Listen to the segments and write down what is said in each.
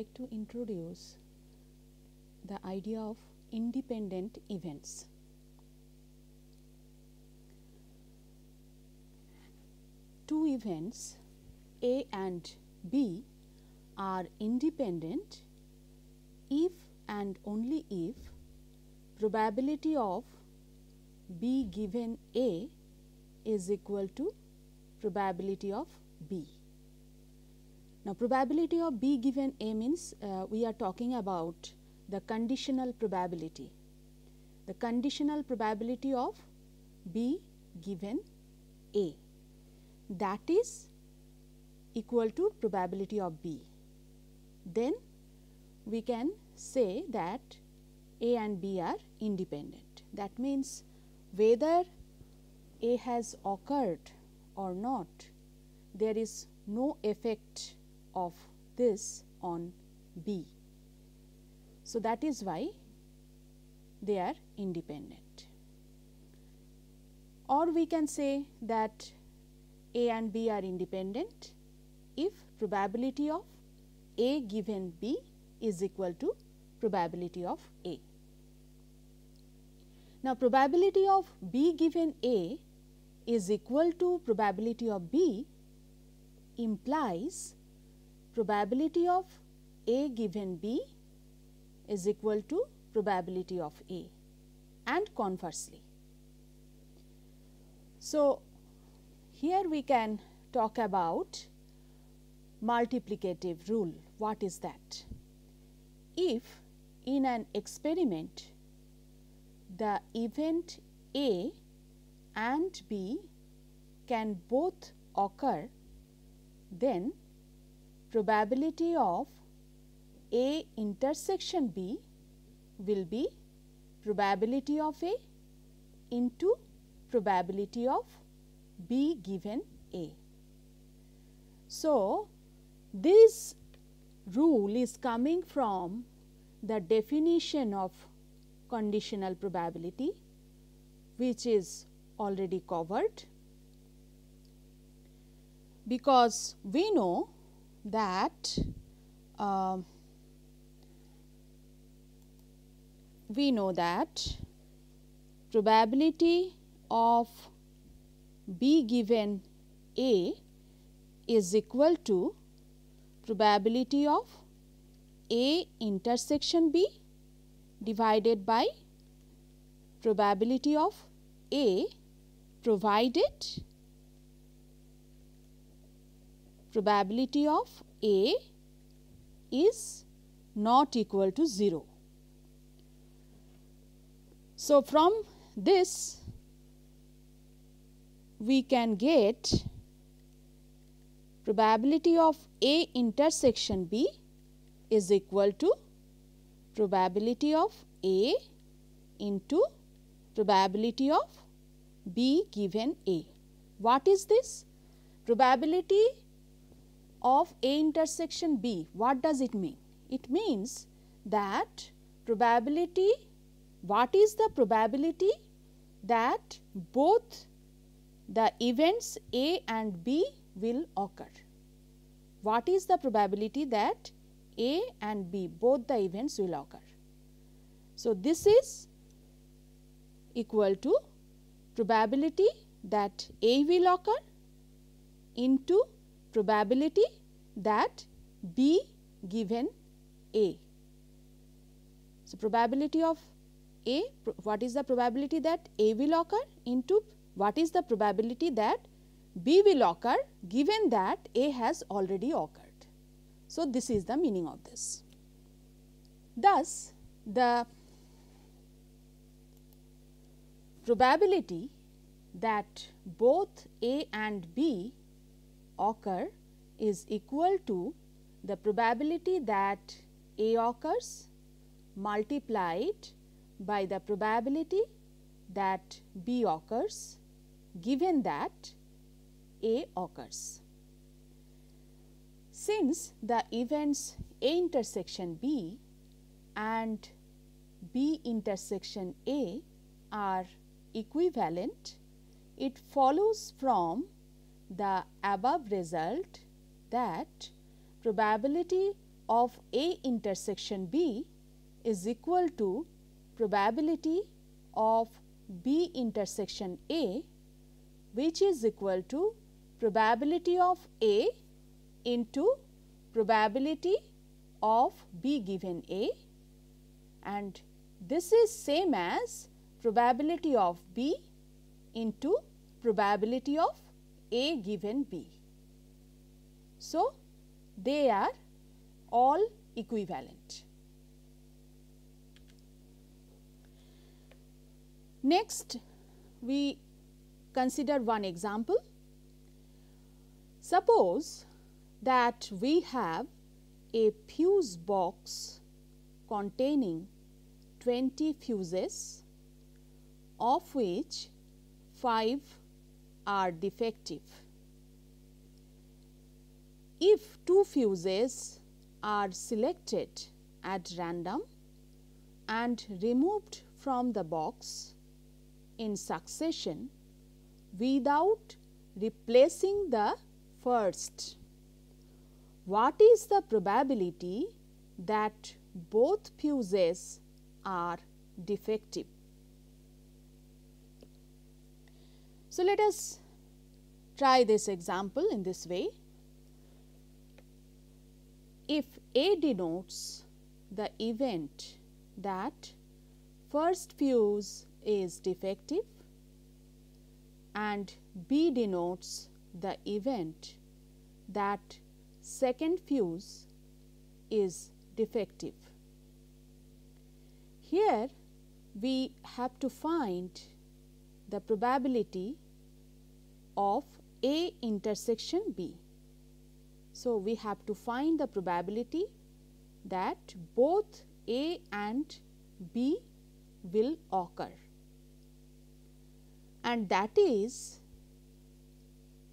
like to introduce the idea of independent events. Two events A and B are independent if and only if probability of B given A is equal to probability of B. Now, probability of B given A means we are talking about the conditional probability. The conditional probability of B given A, that is equal to probability of B. Then we can say that A and B are independent. That means whether A has occurred or not, there is no effect of this on B. So, that is why they are independent. Or we can say that A and B are independent if probability of A given B is equal to probability of A. Now, probability of B given A is equal to probability of B implies probability of A given B is equal to probability of A, and conversely. So, here we can talk about multiplicative rule. What is that? If in an experiment the event A and B can both occur, then probability of A intersection B will be probability of A into probability of B given A. So, this rule is coming from the definition of conditional probability, which is already covered, because we know that probability of B given A is equal to probability of A intersection B divided by probability of A provided probability of A is not equal to 0. So, from this we can get probability of A intersection B is equal to probability of A into probability of B given A. What is this? Probability of A intersection B, what does it mean? It means that probability, what is the probability that both the events A and B will occur? What is the probability that A and B, both the events will occur? So, this is equal to probability that A will occur into probability that B given A. So, probability of A, what is the probability that A will occur into what is the probability that B will occur given that A has already occurred. So, this is the meaning of this. Thus, the probability that both A and B occur is equal to the probability that A occurs multiplied by the probability that B occurs given that A occurs. Since the events A intersection B and B intersection A are equivalent, it follows from the above result that probability of A intersection B is equal to probability of B intersection A, which is equal to probability of A into probability of B given A, and this is same as probability of B into probability of A given B. So, they are all equivalent. Next, we consider one example. Suppose that we have a fuse box containing 20 fuses, of which 5 are defective. If 2 fuses are selected at random and removed from the box in succession without replacing the first, what is the probability that both fuses are defective? So, let us try this example in this way. If A denotes the event that first fuse is defective and B denotes the event that second fuse is defective, here we have to find the probability of A intersection B. So, we have to find the probability that both A and B will occur, and that is,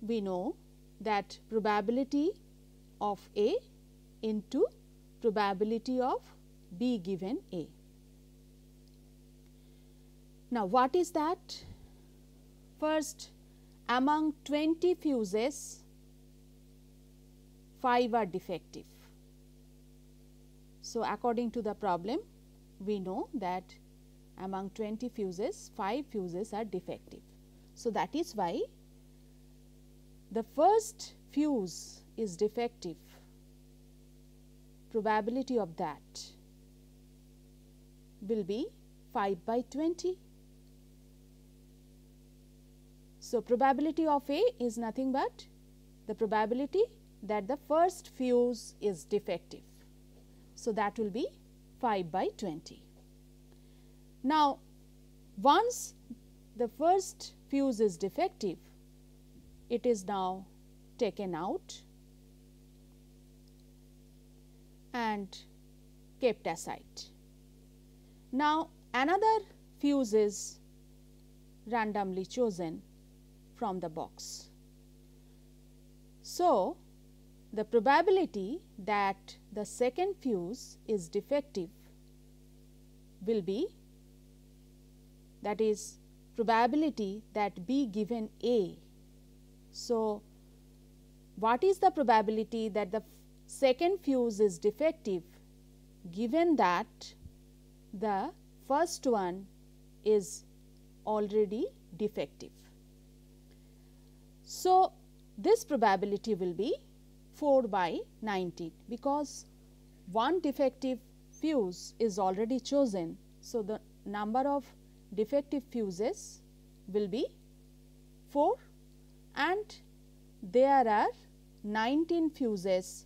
we know that probability of A into probability of B given A. Now, what is that? First, among 20 fuses, 5 are defective. So, according to the problem, we know that among 20 fuses, 5 fuses are defective. So, that is why the first fuse is defective, probability of that will be 5 by 20. So, probability of A is nothing but the probability that the first fuse is defective. So, that will be 5 by 20. Now, once the first fuse is defective, it is now taken out and kept aside. Now, another fuse is randomly chosen from the box. So, the probability that the second fuse is defective will be, that is probability that B given A. So, what is the probability that the second fuse is defective given that the first one is already defective? So, this probability will be 4 by 19, because one defective fuse is already chosen. So, the number of defective fuses will be 4 and there are 19 fuses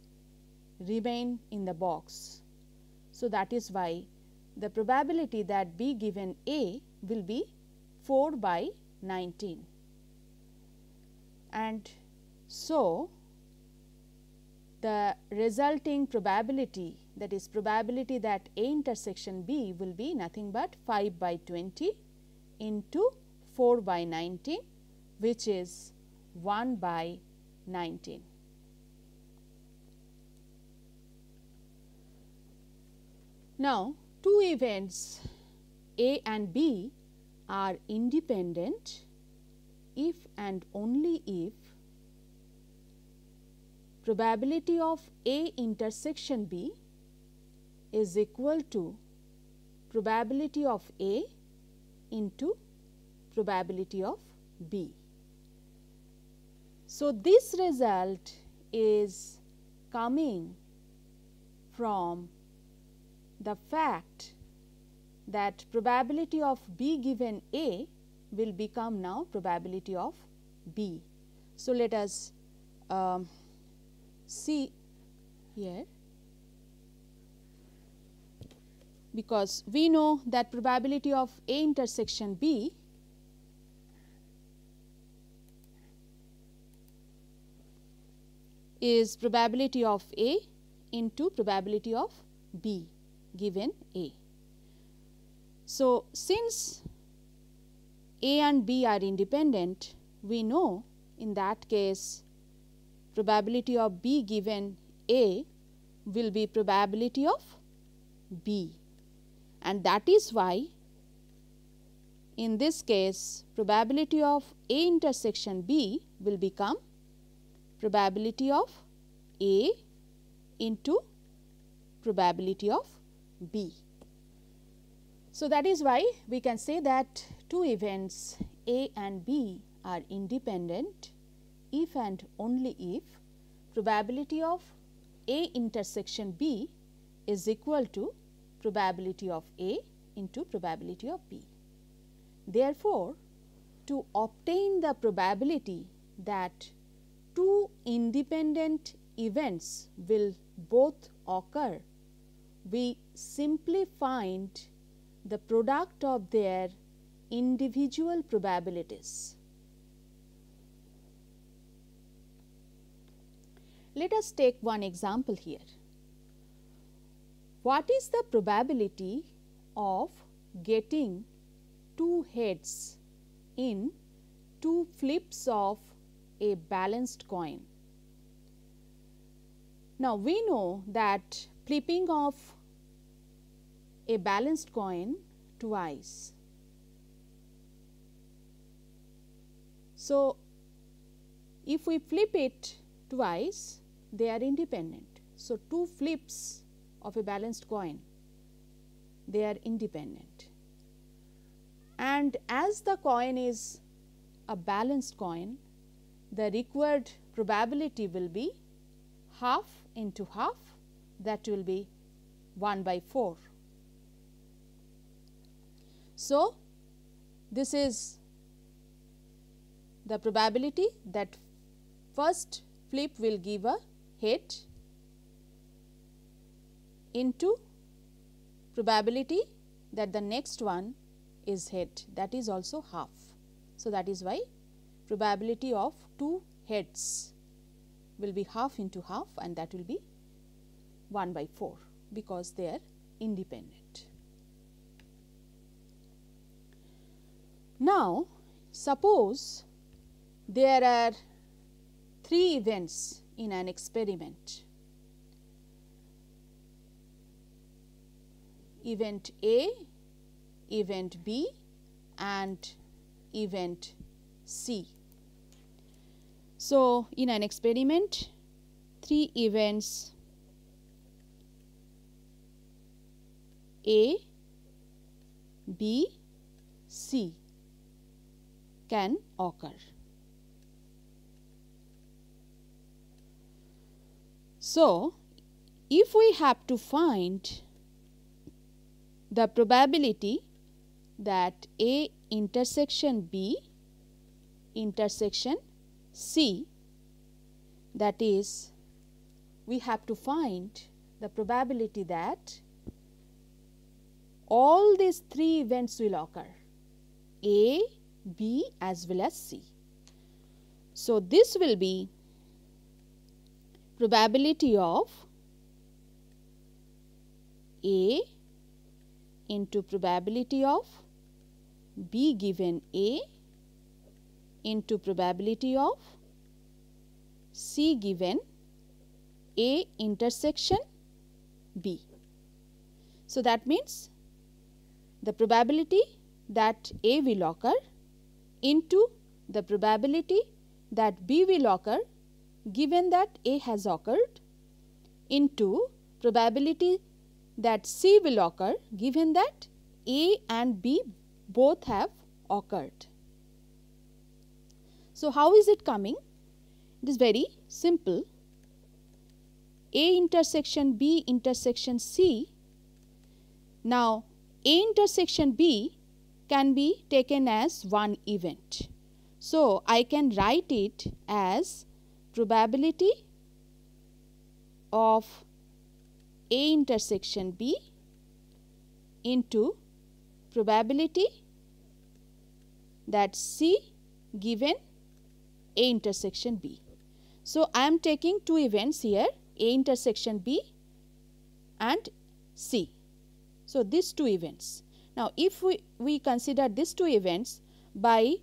remain in the box. So, that is why the probability that B given A will be 4 by 19. And so, the resulting probability, that is probability that A intersection B will be nothing but 5 by 20 into 4 by 19, which is 1 by 19. Now, two events A and B are independent if and only if probability of A intersection B is equal to probability of A into probability of B. So, this result is coming from the fact that probability of B given A will become now probability of B. So, let us see here, because we know that probability of A intersection B is probability of A into probability of B given A. So, since A and B are independent, we know in that case probability of B given A will be probability of B, and that is why in this case probability of A intersection B will become probability of A into probability of B. So, that is why we can say that two events A and B are independent if and only if probability of A intersection B is equal to probability of A into probability of B. Therefore, to obtain the probability that two independent events will both occur, we simply find the product of their individual probabilities. Let us take one example here. What is the probability of getting two heads in two flips of a balanced coin? Now, we know that flipping of a balanced coin twice. So, if we flip it twice, they are independent. So, two flips of a balanced coin, they are independent. And as the coin is a balanced coin, the required probability will be half into half, that will be 1/4. So, this is the probability that first flip will give a head into probability that the next one is head, that is also half. So, that is why probability of two heads will be half into half, and that will be 1/4 because they are independent. Now, suppose there are three events in an experiment. Event A, event B and event C. So, in an experiment, three events A, B, C can occur. So, if we have to find the probability that A intersection B intersection C, that is, we have to find the probability that all these three events will occur, A, B as well as C. So, this will be probability of A into probability of B given A into probability of C given A intersection B. So, that means the probability that A will occur into the probability that B will occur given that A has occurred into probability that C will occur given that A and B both have occurred. So, how is it coming? It is very simple. A intersection B intersection C. Now, A intersection B can be taken as one event. So, I can write it as probability of A intersection B into probability that C given A intersection B. So, I am taking two events here, A intersection B and C. So, these two events. Now, if we consider these two events by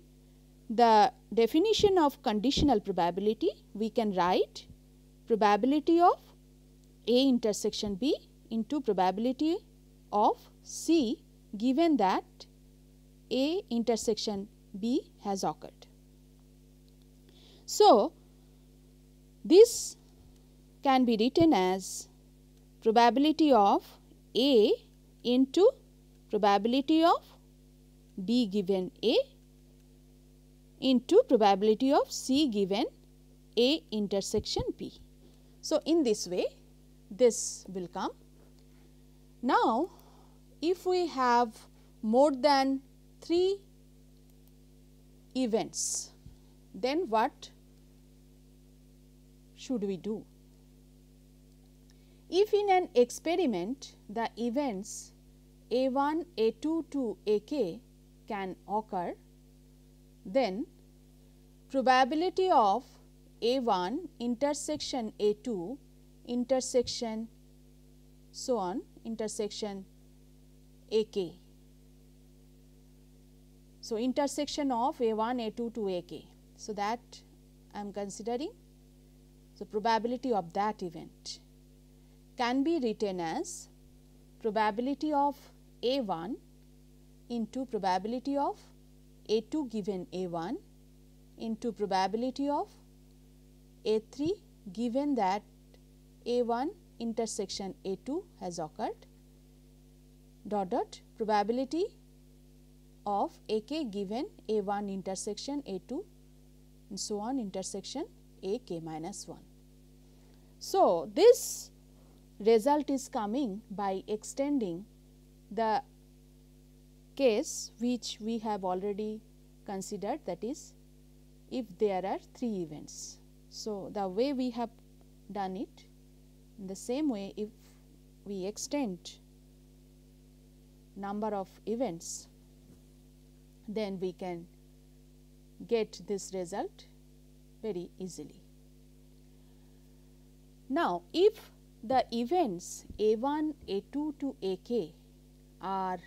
the definition of conditional probability, we can write probability of A intersection B into probability of C given that A intersection B has occurred. So, this can be written as probability of A into probability of B given A into probability of C given A intersection B. So, in this way this will come. Now, if we have more than 3 events, then what should we do? If in an experiment the events A1, A2 to AK can occur, then probability of A1 intersection A2 intersection so on intersection AK. So, intersection of A1, A2 to AK. So, that I am considering. So, probability of that event can be written as probability of A1 into probability of A2 given A1 into probability of A3 given that A1 intersection A2 has occurred dot probability of AK given A1 intersection A2 and so on intersection AK minus 1. So, this result is coming by extending the case which we have already considered, that is if there are 3 events. So, the way we have done it, in the same way if we extend number of events, then we can get this result very easily. Now, if the events A1, A2 to AK are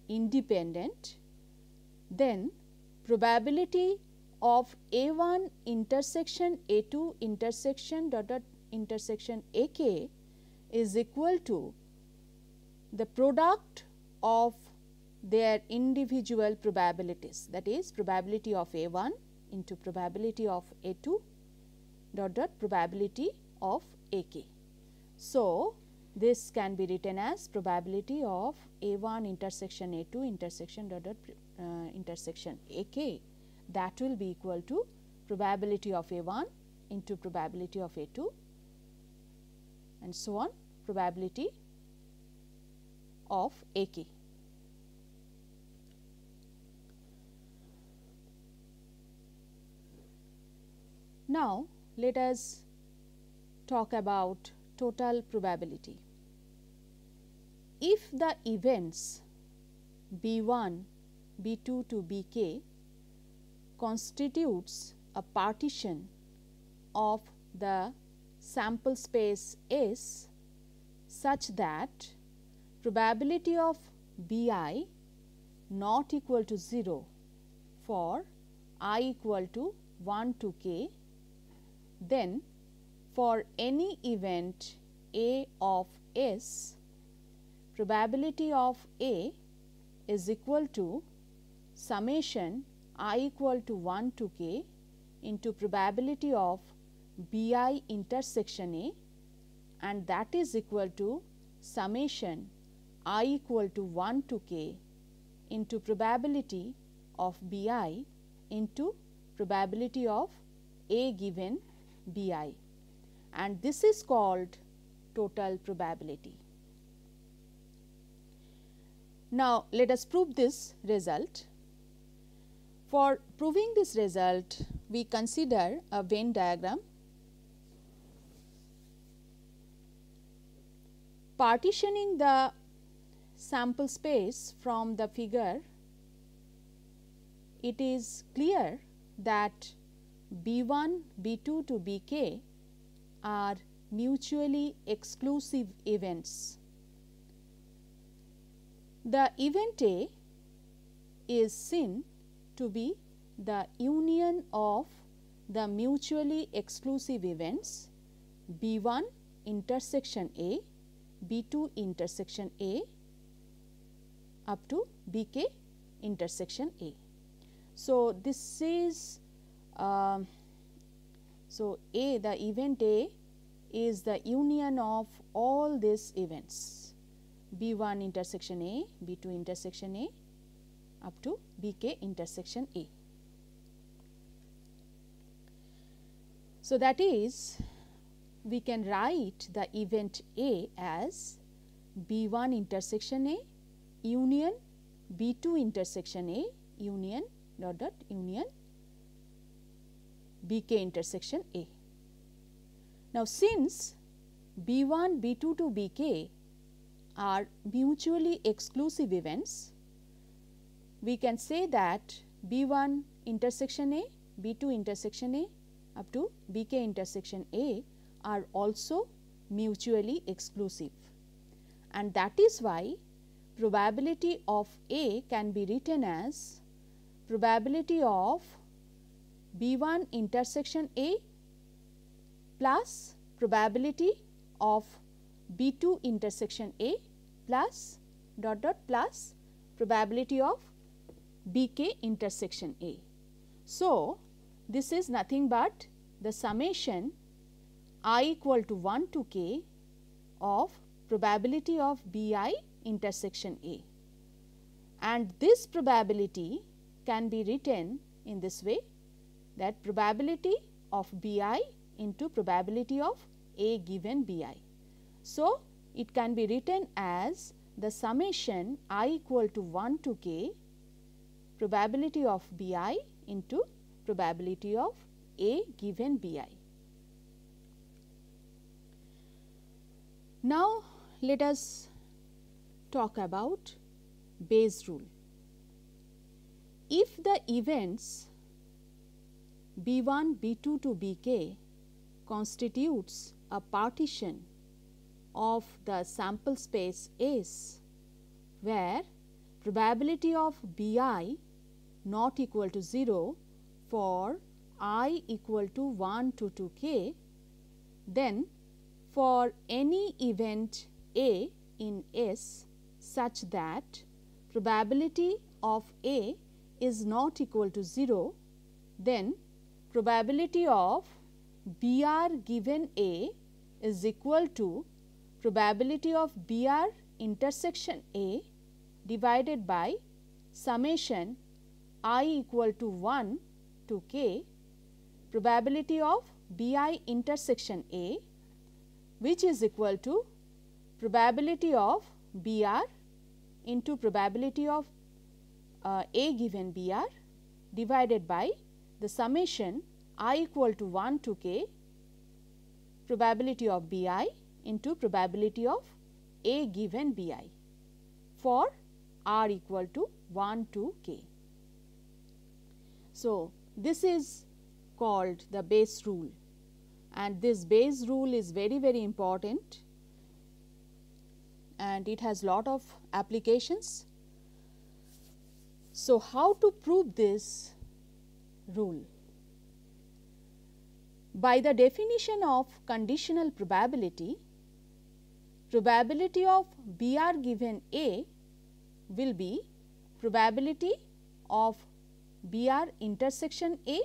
independent, then probability of A1 intersection A2 intersection intersection AK is equal to the product of their individual probabilities, that is probability of A1 into probability of A2 probability of AK. So, this can be written as probability of A1 intersection A2 intersection intersection AK, that will be equal to probability of A1 into probability of A2 and so on probability of AK. Now, let us talk about total probability. If the events B1, B2 to Bk constitutes a partition of the sample space S such that probability of Bi not equal to 0 for I equal to 1 to k, then for any event A of S, probability of A is equal to summation I equal to 1 to k into probability of Bi intersection A, and that is equal to summation I equal to 1 to k into probability of bi into probability of A given bi, and this is called total probability. Now, let us prove this result. For proving this result, we consider a Venn diagram. Partitioning the sample space from the figure, it is clear that B1, B2 to Bk are mutually exclusive events. The event A is seen to be the union of the mutually exclusive events B1 intersection A, B2 intersection A up to Bk intersection A. So, this is the event A is the union of all these events B1 intersection A, B2 intersection A up to Bk intersection A. So, that is, we can write the event A as B1 intersection A union B2 intersection A union dot dot union Bk intersection A. Now, since B1, B2 to Bk are mutually exclusive events, we can say that B1 intersection A, B2 intersection A up to Bk intersection A are also mutually exclusive, and that is why probability of A can be written as probability of B1 intersection A plus probability of B2 intersection A plus dot dot plus probability of Bk intersection A. So, this is nothing but the summation I equal to 1 to k of probability of Bi intersection A, and this probability can be written in this way, that probability of Bi into probability of A given Bi. So, it can be written as the summation I equal to 1 to k probability of Bi into probability of A given Bi. Now, let us talk about Bayes rule. If the events B1, B2 to Bk constitutes a partition of the sample space S, where probability of Bi not equal to 0 for I equal to 1 to 2k, then for any event A in S such that probability of A is not equal to 0, then probability of Br given A is equal to probability of Br intersection A divided by summation I equal to 1 to k probability of Bi intersection A, which is equal to probability of Br into probability of A given Br divided by the summation I equal to 1 to k probability of Bi into probability of A given Bi for r equal to 1 to k. So, this is called the Bayes rule, and this Bayes rule is very, very important, and it has lot of applications. So, how to prove this rule? By the definition of conditional probability, probability of Br given A will be probability of Br intersection A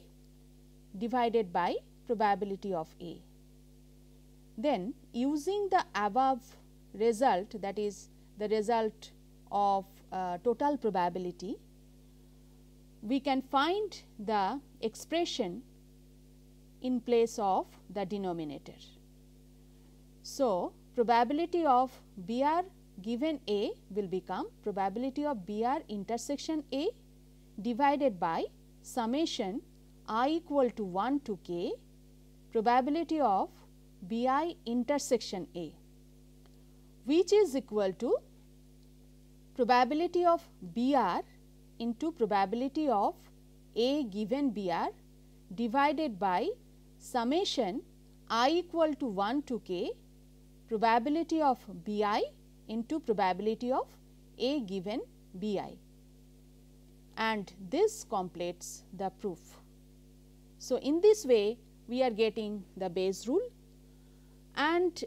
divided by probability of A. Then, using the above result, that is the result of total probability, we can find the expression in place of the denominator. So, probability of BR given A will become probability of BR intersection A divided by summation I equal to 1 to k probability of BI intersection A, which is equal to probability of BR into probability of A given BR divided by summation I equal to 1 to k probability of BI into probability of A given BI, and this completes the proof. So, in this way we are getting the Bayes rule. And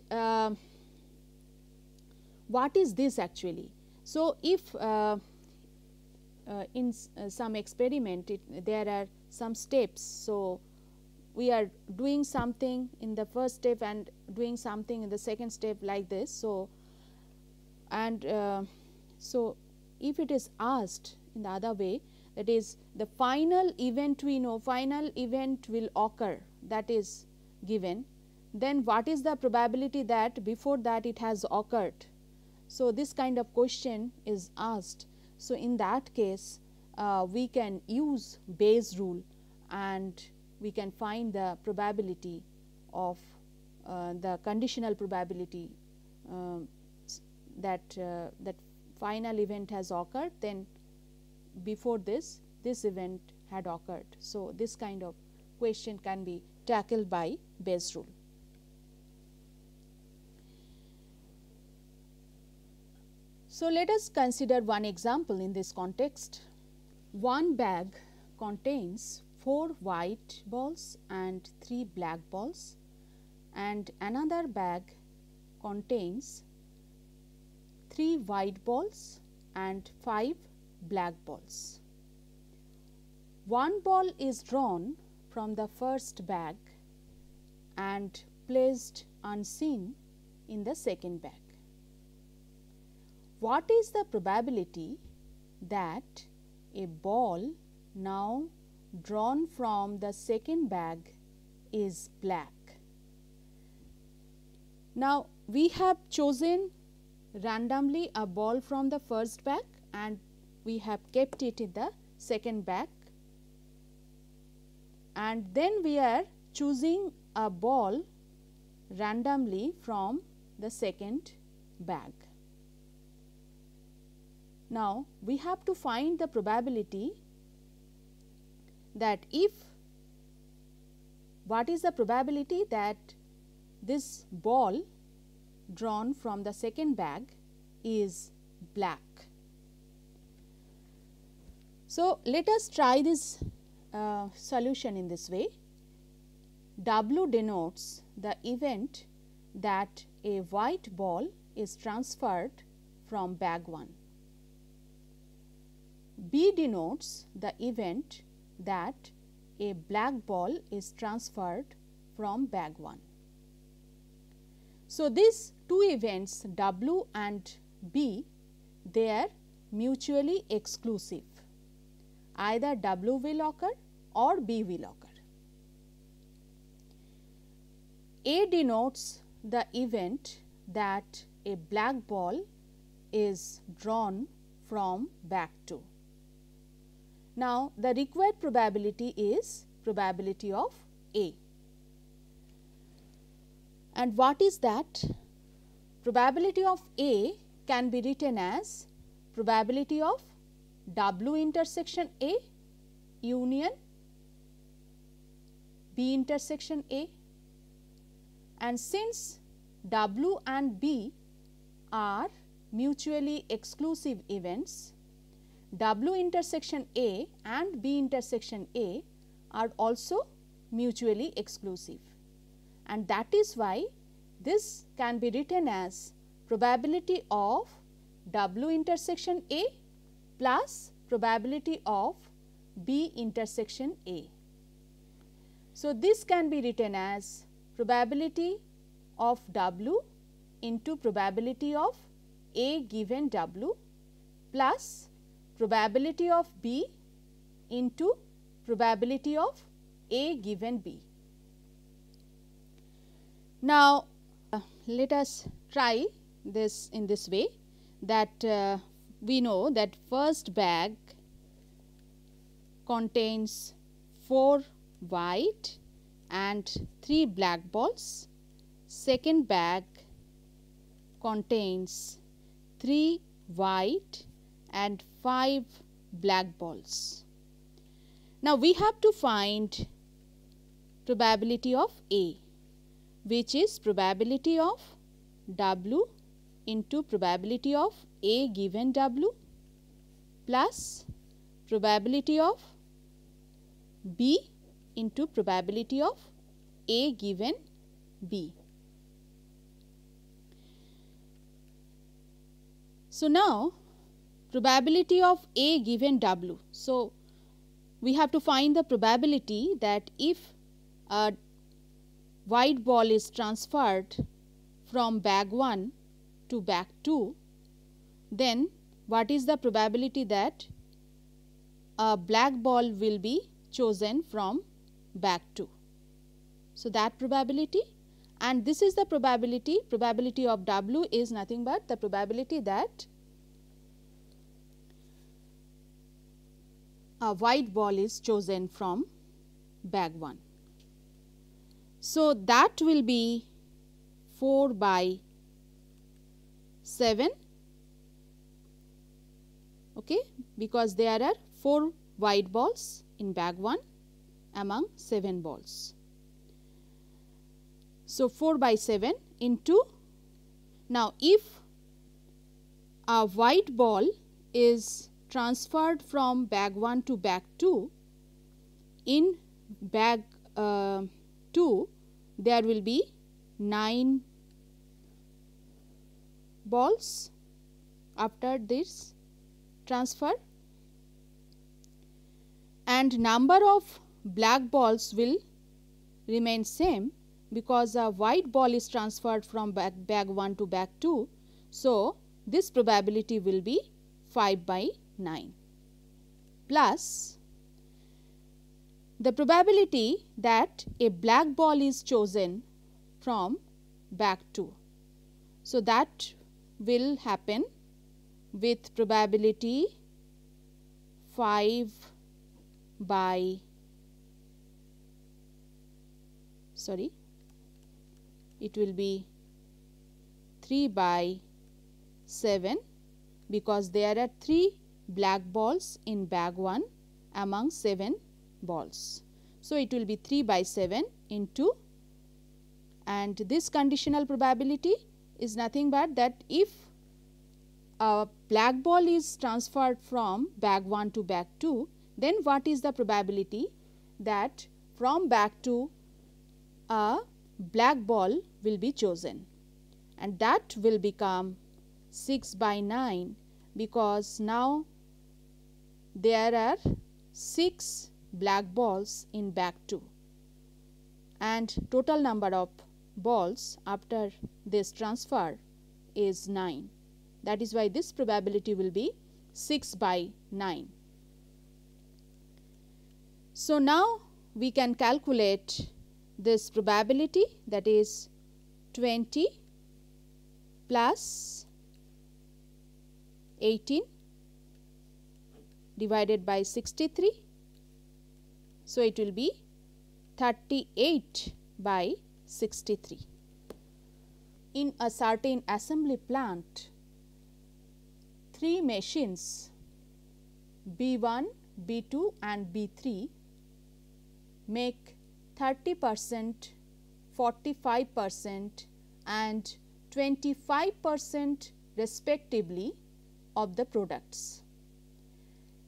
what is this actually? So, if in some experiment there are some steps. So, we are doing something in the first step and doing something in the second step like this. So, and so if it is asked in the other way, that is the final event, we know final event will occur, that is given, then what is the probability that before that it has occurred. So, this kind of question is asked. So, in that case we can use Bayes rule and we can find the probability of the conditional probability that final event has occurred, then before this event had occurred. So, this kind of question can be tackled by Bayes rule. So, let us consider one example in this context. One bag contains 4 white balls and 3 black balls, and another bag contains 3 white balls and 5 black balls. One ball is drawn from the first bag and placed unseen in the second bag. What is the probability that a ball now drawn from the second bag is black? Now, we have chosen randomly a ball from the first bag and we have kept it in the second bag, and then we are choosing a ball randomly from the second bag. Now, we have to find the probability that if, what is the probability that this ball drawn from the second bag is black. So, let us try this solution in this way. W denotes the event that a white ball is transferred from bag 1. B denotes the event that a black ball is transferred from bag 1. So, these two events W and B, they are mutually exclusive, either W will occur or B will occur. A denotes the event that a black ball is drawn from bag 2. Now, the required probability is probability of A. And what is that? Probability of A can be written as probability of W intersection A union B intersection A, and since W and B are mutually exclusive events, W intersection A and B intersection A are also mutually exclusive, and that is why this can be written as probability of W intersection A plus probability of B intersection A. So, this can be written as probability of W into probability of A given W plus probability of B into probability of A given B. Now, let us try this in this way, that we know that first bag contains 4 white and 3 black balls, second bag contains 3 white and 5 black balls. Now, we have to find probability of A, which is probability of W into probability of A given W plus probability of B into probability of A given B. So, now probability of A given W. So, we have to find the probability that if a white ball is transferred from bag 1 to bag 2, then what is the probability that a black ball will be chosen from bag 2. So, that probability, and this is the probability of W is nothing but the probability that a white ball is chosen from bag 1. So, that will be 4 by 7, okay, because there are 4 white balls in bag 1 among 7 balls. So, 4 by 7 into, now if a white ball is transferred from bag 1 to bag 2, in bag 2 there will be 9 balls after this transfer, and number of black balls will remain same because a white ball is transferred from bag 1 to bag 2. So, this probability will be 5 by 9 plus the probability that a black ball is chosen from bag 2. So, that will happen with probability 5 by, sorry, it will be 3 by 7 because there are 3 black balls in bag 1 among 7 balls. So, it will be 3 by 7 into, and this conditional probability is nothing but that if a black ball is transferred from bag 1 to bag 2, then what is the probability that from bag 2 a black ball will be chosen, and that will become 6 by 9 because now there are 6 black balls in bag 2 and total number of balls after this transfer is 9. That is why this probability will be 6 by 9. So, now we can calculate this probability, that is 20 plus 18 divided by 63. So, it will be 38 by 63. In a certain assembly plant, 3 machines B1, B2 and B3 make 30%, 45% and 25% respectively of the products.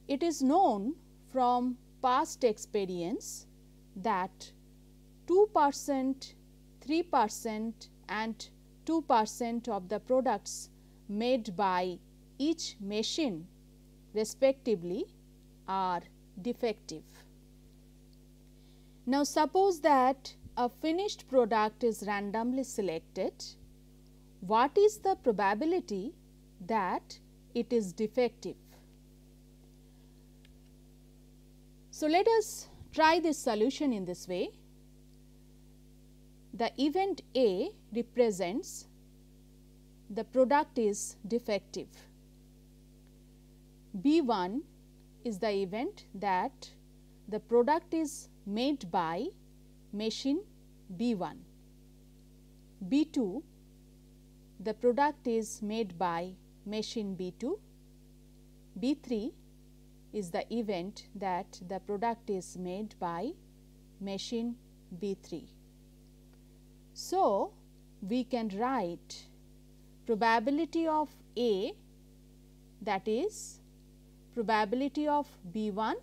It is known from past experience that 2%, 3% and 2% of the products made by each machine respectively are defective. Now, suppose that a finished product is randomly selected what is the probability that it is defective. So, let us try this solution in this way. The event A represents the product is defective. B1 is the event that the product is made by machine B1. B2, the product is made by machine B2. B3 is the event that the product is made by machine B3. So, we can write probability of A, that is probability of B1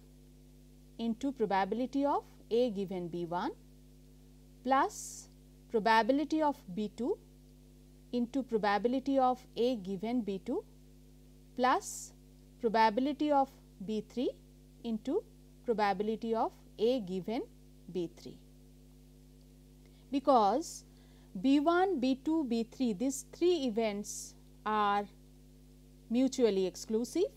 into probability of A given B1 plus probability of B2 into probability of A given B2 plus probability of B3 into probability of A given B3. Because B1, B2, B3, these three events are mutually exclusive.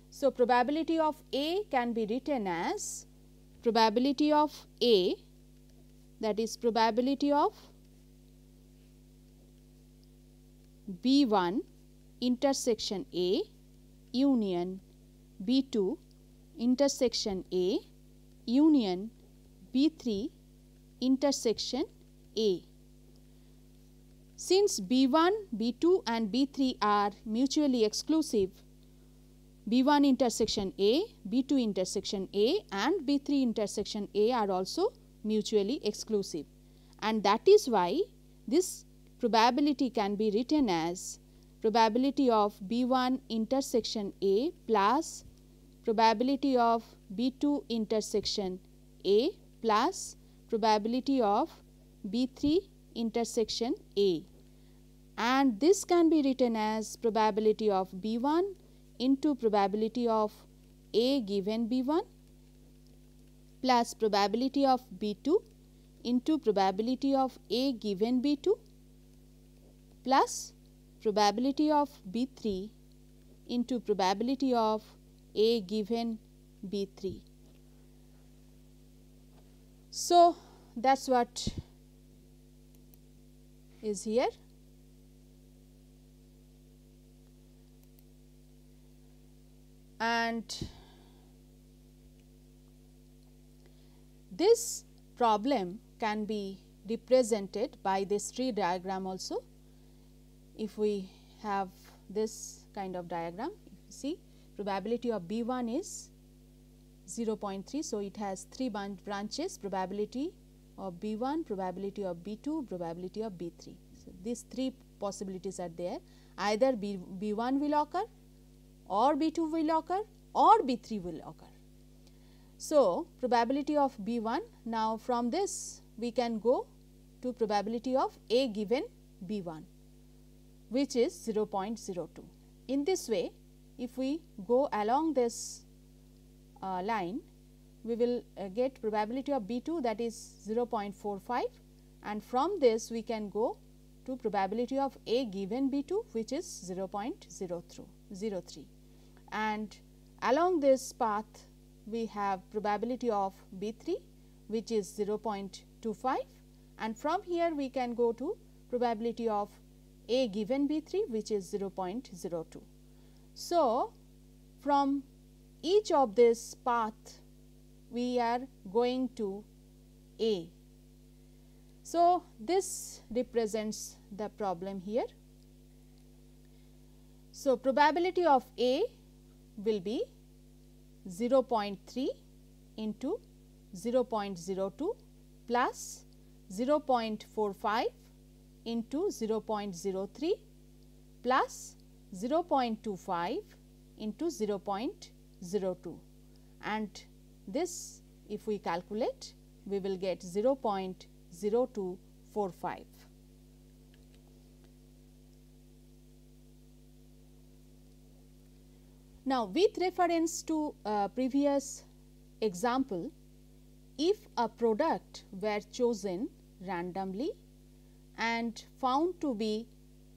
So, probability of A can be written as probability of A, that is probability of B1 intersection A union B2 intersection A union B3 intersection A. Since B1, B2 and B3 are mutually exclusive, B1 intersection A, B2 intersection A and B3 intersection A are also mutually exclusive, and that is why this probability can be written as probability of B1 intersection A plus probability of B2 intersection A plus probability of B3 intersection A, and this can be written as probability of B1 into probability of A given B1 plus probability of B2 into probability of A given B2 plus probability of B3 into probability of A given B3. So, that is what is here. And this problem can be represented by this tree diagram also. If we have this kind of diagram, if you see probability of B1 is 0.3. So, it has 3 branches, probability of B1, probability of B2, probability of B3. So, these 3 possibilities are there, either B1 will occur or B2 will occur or B3 will occur. So, probability of B1, now from this we can go to probability of A given B1, which is 0.02. In this way, if we go along this line, we will get probability of B2, that is 0.45, and from this we can go to probability of A given B2, which is 0.03, and along this path we have probability of B3, which is 0.25, and from here we can go to probability of A given B3, which is 0.02. So, from each of this path we are going to A. So, this represents the problem here. So, probability of A will be 0.3 into 0.02 plus 0.45 into 0.03 plus 0.25 into 0.02, and this if we calculate we will get 0.0245. Now, with reference to previous example, if a product were chosen randomly and found to be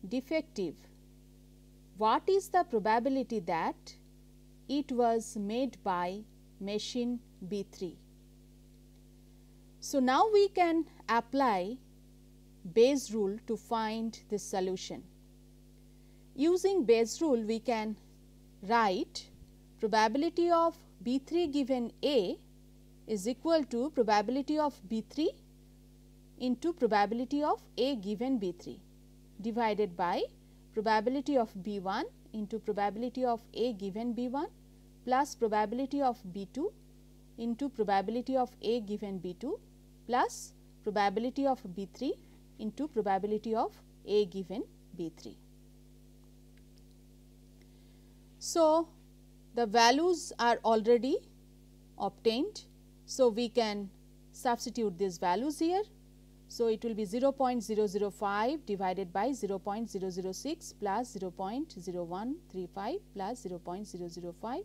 defective, what is the probability that it was made by machine B3? So, now we can apply Bayes rule to find this solution. Using Bayes rule, we can write probability of B3 given A is equal to probability of B3 into probability of A given B3 divided by probability of B1 into probability of A given B1 plus probability of B2 into probability of A given B2 plus probability of B3 into probability of A given B3. So, the values are already obtained. So, we can substitute these values here. So, it will be 0.005 divided by 0.006 plus 0.0135 plus 0.005,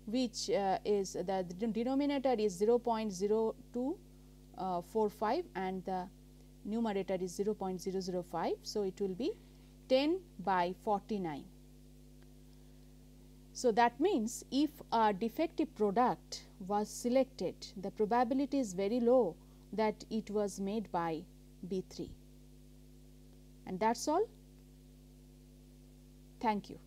which is the denominator is 0.0245 and the numerator is 0.005. So, it will be 10 by 49. So, that means if a defective product was selected, the probability is very low that it was made by B3. And that is all. Thank you.